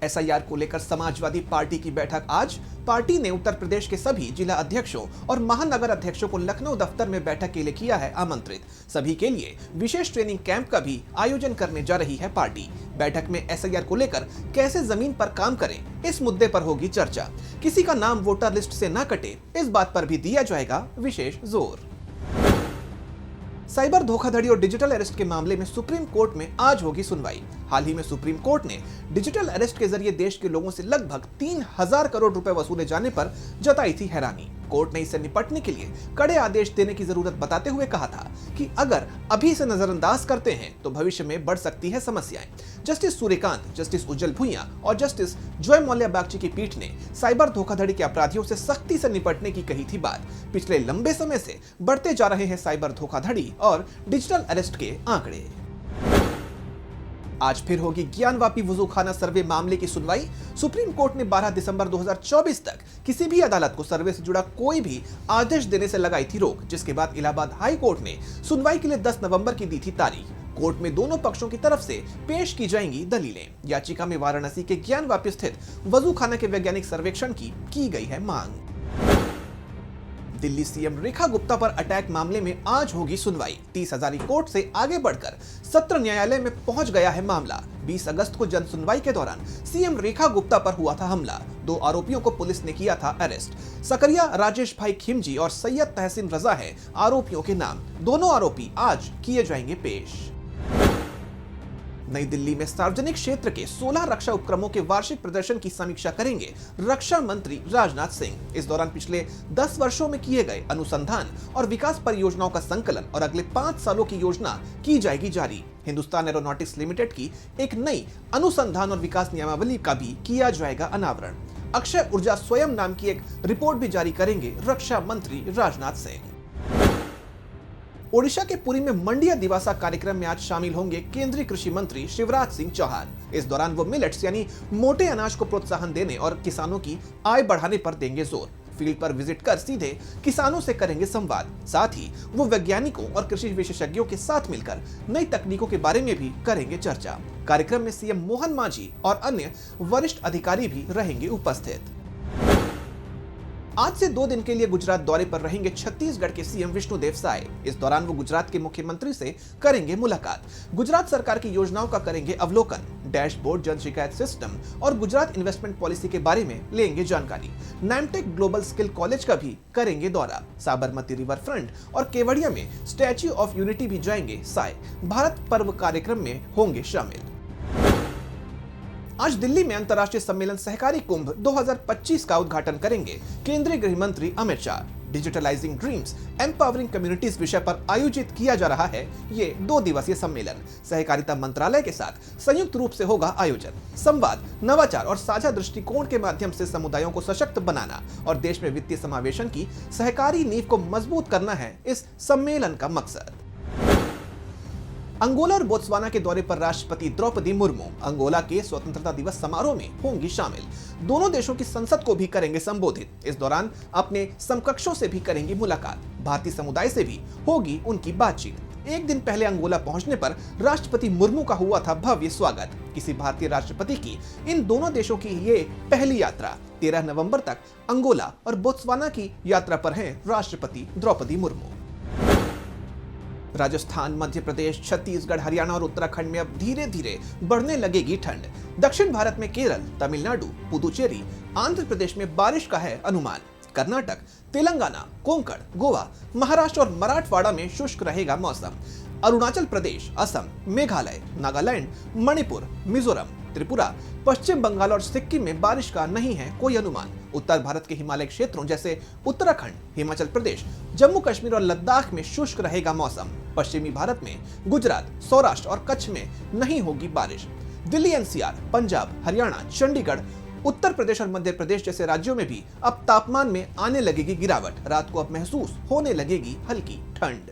SIR को लेकर Samajwadi party की बैठक आज। पार्टी ने उत्तर प्रदेश के सभी जिला अध्यक्षों और महानगर अध्यक्षों को लखनऊ दफ्तर में बैठक के लिए किया है आमंत्रित। सभी के लिए विशेष ट्रेनिंग कैंप का भी आयोजन करने जा रही है पार्टी। बैठक में एसआईआर को लेकर कैसे जमीन पर काम करें, इस मुद्दे पर होगी चर्चा। किसी का नाम वोटर लिस्ट से न कटे, इस बात पर भी दिया जाएगा विशेष जोर। साइबर धोखाधड़ी और डिजिटल अरेस्ट के मामले में सुप्रीम कोर्ट में आज होगी सुनवाई। हाल ही में सुप्रीम कोर्ट ने डिजिटल अरेस्ट के जरिए देश के लोगों से लगभग 3000 करोड़ रुपए वसूले जाने पर जताई थी हैरानी। कोर्ट ने इससे निपटने के लिए कड़े आदेश देने की जरूरत बताते हुए कहा था कि अगर अभी इसे नजरअंदाज करते हैं तो भविष्य में बढ़ सकती है समस्याएं। जस्टिस सूर्यकांत, जस्टिस उज्जवल भुइयां और जस्टिस जॉय मौल्या बागची की पीठ ने साइबर धोखाधड़ी के अपराधियों से सख्ती से निपटने की कही थी बात। पिछले लंबे समय से बढ़ते जा रहे हैं साइबर धोखाधड़ी और डिजिटल अरेस्ट के आंकड़े। आज फिर होगी ज्ञानवापी वजूखाना सर्वे मामले की सुनवाई। सुप्रीम कोर्ट ने 12 दिसंबर 2024 तक किसी भी अदालत को सर्वे से जुड़ा कोई भी आदेश देने से लगाई थी रोक, जिसके बाद इलाहाबाद हाई कोर्ट ने सुनवाई के लिए 10 नवंबर की दी थी तारीख। कोर्ट में दोनों पक्षों की तरफ से पेश की जाएंगी दलीलें। याचिका में वाराणसी के ज्ञानवापी स्थित वजूखाना के वैज्ञानिक सर्वेक्षण की गई है मांग। दिल्ली सीएम रेखा गुप्ता पर अटैक मामले में आज होगी सुनवाई। 30 हजारी कोर्ट से आगे बढ़कर सत्र न्यायालय में पहुंच गया है मामला। 20 अगस्त को जन सुनवाई के दौरान सीएम रेखा गुप्ता पर हुआ था हमला। 2 आरोपियों को पुलिस ने किया था अरेस्ट। सकरिया राजेश भाई खिमजी और सैयद तहसीन रजा है आरोपियों के नाम। दोनों आरोपी आज किए जाएंगे पेश। नई दिल्ली में सार्वजनिक क्षेत्र के 16 रक्षा उपक्रमों के वार्षिक प्रदर्शन की समीक्षा करेंगे रक्षा मंत्री राजनाथ सिंह। इस दौरान पिछले 10 वर्षों में किए गए अनुसंधान और विकास परियोजनाओं का संकलन और अगले 5 सालों की योजना की जाएगी जारी। हिंदुस्तान एरोनॉटिक्स लिमिटेड की एक नई अनुसंधान और विकास नियमावली का भी किया जाएगा अनावरण। अक्षय ऊर्जा स्वयं नाम की एक रिपोर्ट भी जारी करेंगे रक्षा मंत्री राजनाथ सिंह। ओडिशा के पुरी में मंडिया दिवासा कार्यक्रम में आज शामिल होंगे केंद्रीय कृषि मंत्री शिवराज सिंह चौहान। इस दौरान वो मिलेट्स यानी मोटे अनाज को प्रोत्साहन देने और किसानों की आय बढ़ाने पर देंगे जोर। फील्ड पर विजिट कर सीधे किसानों से करेंगे संवाद। साथ ही वो वैज्ञानिकों और कृषि विशेषज्ञों के साथ मिलकर नई तकनीकों के बारे में भी करेंगे चर्चा। कार्यक्रम में सीएम मोहन मांझी और अन्य वरिष्ठ अधिकारी भी रहेंगे उपस्थित। आज से 2 दिन के लिए गुजरात दौरे पर रहेंगे छत्तीसगढ़ के सीएम विष्णुदेव साय। इस दौरान वो गुजरात के मुख्यमंत्री से करेंगे मुलाकात। गुजरात सरकार की योजनाओं का करेंगे अवलोकन। डैशबोर्ड, जन शिकायत सिस्टम और गुजरात इन्वेस्टमेंट पॉलिसी के बारे में लेंगे जानकारी। नैमटेक ग्लोबल स्किल कॉलेज का भी करेंगे दौरा। साबरमती रिवर फ्रंट और केवड़िया में स्टैच्यू ऑफ यूनिटी भी जाएंगे साय। भारत पर्व कार्यक्रम में होंगे शामिल। आज दिल्ली में अंतर्राष्ट्रीय सम्मेलन सहकारी कुंभ 2025 का उद्घाटन करेंगे केंद्रीय गृह मंत्री Amit Shah. Digitalising dreams empowering communities विषय पर आयोजित किया जा रहा है ये 2 दिवसीय सम्मेलन। सहकारिता मंत्रालय के साथ संयुक्त रूप से होगा आयोजन। संवाद, नवाचार और साझा दृष्टिकोण के माध्यम से समुदायों को सशक्त बनाना और देश में वित्तीय समावेशन की सहकारी नींव को मजबूत करना है इस सम्मेलन का मकसद। अंगोला और बोत्सवाना के दौरे पर राष्ट्रपति द्रौपदी मुर्मू अंगोला के स्वतंत्रता दिवस समारोह में होंगी शामिल। दोनों देशों की संसद को भी करेंगे संबोधित। इस दौरान अपने समकक्षों से भी करेंगी मुलाकात। भारतीय समुदाय से भी होगी उनकी बातचीत। एक दिन पहले अंगोला पहुंचने पर राष्ट्रपति मुर्मू का हुआ था भव्य स्वागत। किसी भारतीय राष्ट्रपति की इन दोनों देशों की ये पहली यात्रा। 13 नवंबर तक अंगोला और बोत्सवाना की यात्रा पर हैं राष्ट्रपति द्रौपदी मुर्मू। राजस्थान, मध्य प्रदेश, छत्तीसगढ़, हरियाणा और उत्तराखंड में अब धीरे धीरे बढ़ने लगेगी ठंड। दक्षिण भारत में केरल, तमिलनाडु, पुदुचेरी, आंध्र प्रदेश में बारिश का है अनुमान। कर्नाटक, तेलंगाना, कोंकण, गोवा, महाराष्ट्र और मराठवाड़ा में शुष्क रहेगा मौसम। अरुणाचल प्रदेश, असम, मेघालय, नागालैंड, मणिपुर, मिजोरम, त्रिपुरा, पश्चिम बंगाल और सिक्किम में बारिश का नहीं है कोई अनुमान। उत्तर भारत के हिमालय क्षेत्रों जैसे उत्तराखंड, हिमाचल प्रदेश, जम्मू कश्मीर और लद्दाख में शुष्क रहेगा मौसम। पश्चिमी भारत में गुजरात, सौराष्ट्र और कच्छ में नहीं होगी बारिश। दिल्ली एनसीआर, पंजाब, हरियाणा, चंडीगढ़, उत्तर प्रदेश और मध्य प्रदेश जैसे राज्यों में भी अब तापमान में आने लगेगी गिरावट। रात को अब महसूस होने लगेगी हल्की ठंड।